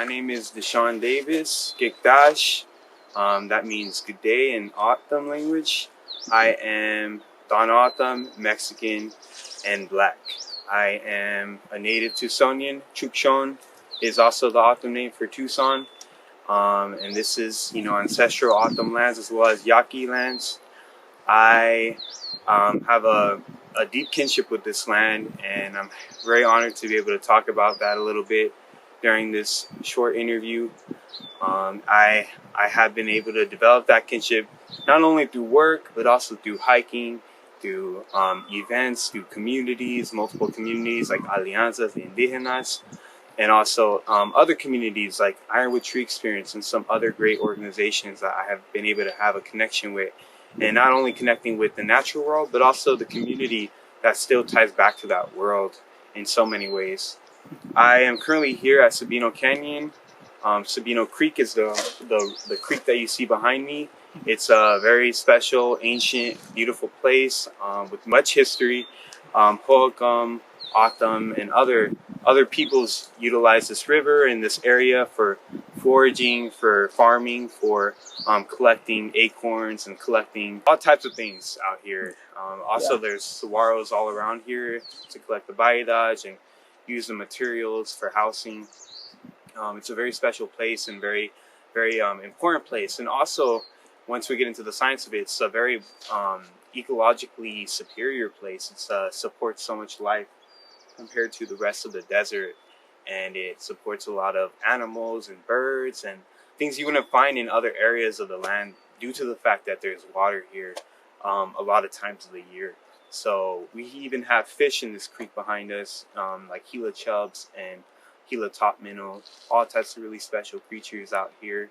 name is Deshaun Davis, Gikdash. That means good day in O'odham language. I am Don O'odham, Mexican, and black. I am a native Tucsonian. Chukchon is also the O'odham name for Tucson. And this is, ancestral O'odham lands as well as Yaqui lands. I have a deep kinship with this land, and I'm very honored to be able to talk about that a little bit during this short interview. I have been able to develop that kinship not only through work, but also through hiking, through events, through communities, multiple communities like Alianzas de Indígenas, and also other communities like Ironwood Tree Experience and some other great organizations that I have been able to have a connection with. And not only connecting with the natural world, but also the community that still ties back to that world in so many ways. I am currently here at Sabino Canyon. Sabino Creek is the creek that you see behind me. It's a very special, ancient, beautiful place with much history. Ho'okam, O'odham, and other peoples utilize this river and this area for foraging, for farming, for collecting acorns and collecting all types of things out here. There's saguaros all around here to collect the baidaj and use the materials for housing. It's a very special place and very, very important place. And also, once we get into the science of it, it's a very ecologically superior place. It supports so much life compared to the rest of the desert. And it supports a lot of animals and birds and things you wouldn't find in other areas of the land due to the fact that there's water here a lot of times of the year. So we even have fish in this creek behind us, like Gila chubs and Gila top minnow, all types of really special creatures out here.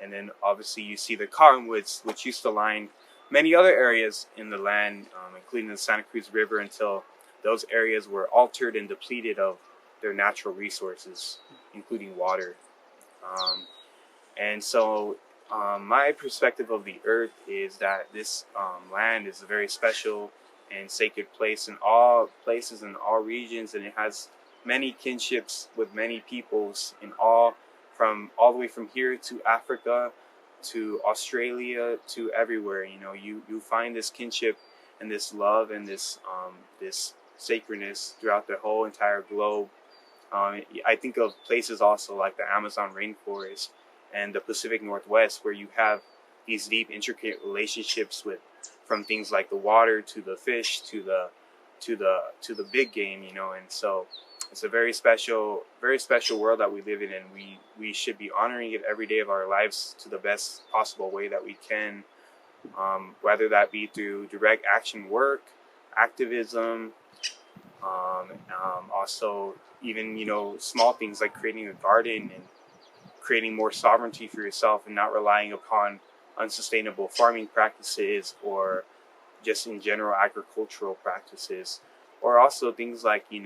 And then obviously you see the cottonwoods, which used to line many other areas in the land, including the Santa Cruz River, until those areas were altered and depleted of their natural resources, including water. My perspective of the earth is that this land is a very special and sacred place in all places and all regions, and it has many kinships with many peoples in all the way from here to Africa, to Australia, to everywhere. You find this kinship and this love and this sacredness throughout the whole entire globe. I think of places also like the Amazon rainforest and the Pacific Northwest, where you have these deep, intricate relationships from things like the water to the fish to the big game, and so it's a very special world that we live in, and we should be honoring it every day of our lives to the best possible way that we can, whether that be through direct action work, activism, also even small things like creating a garden and creating more sovereignty for yourself and not relying upon unsustainable farming practices or just in general agricultural practices, or also things like being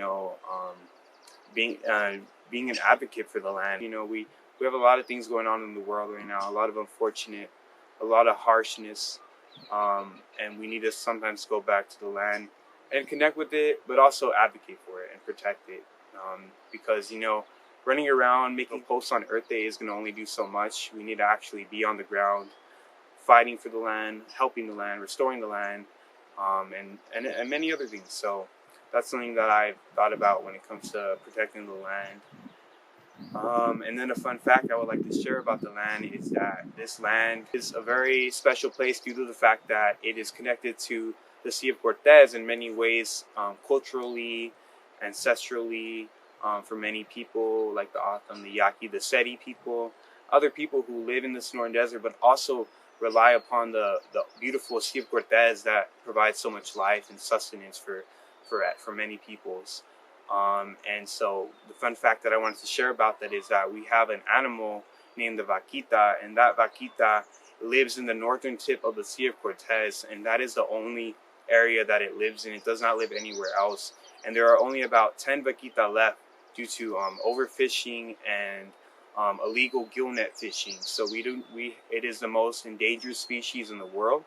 an advocate for the land. We have a lot of things going on in the world right now, a lot of a lot of harshness, and we need to sometimes go back to the land and connect with it, but also advocate for it and protect it, because running around making posts on Earth Day is going to only do so much. We need to actually be on the ground, fighting for the land, helping the land, restoring the land, and many other things. So that's something that I've thought about when it comes to protecting the land. And then a fun fact I would like to share about the land is that this land is a very special place due to the fact that it is connected to the Sea of Cortez in many ways, culturally, ancestrally, for many people like the O'odham, the Yaqui, the Seti people, other people who live in the Sonoran Desert, but also rely upon the beautiful Sea of Cortez that provides so much life and sustenance for many peoples. And so the fun fact that I wanted to share about that is that we have an animal named the vaquita, and that vaquita lives in the northern tip of the Sea of Cortez, and that is the only area that it lives in. It does not live anywhere else, and there are only about 10 vaquita left due to overfishing and illegal gill net fishing. So it is the most endangered species in the world,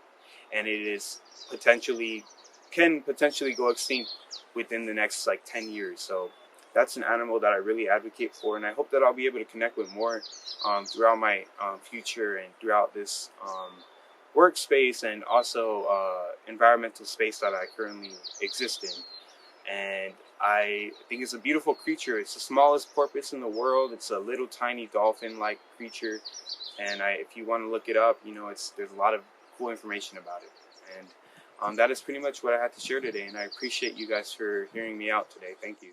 and it is can potentially go extinct within the next 10 years. So that's an animal that I really advocate for, and I hope that I'll be able to connect with more throughout my future and throughout this workspace and also environmental space that I currently exist in. And I think it's a beautiful creature. It's the smallest porpoise in the world. It's a little tiny dolphin-like creature, and if you want to look it up, there's a lot of cool information about it. And that is pretty much what I had to share today. And I appreciate you guys for hearing me out today. Thank you.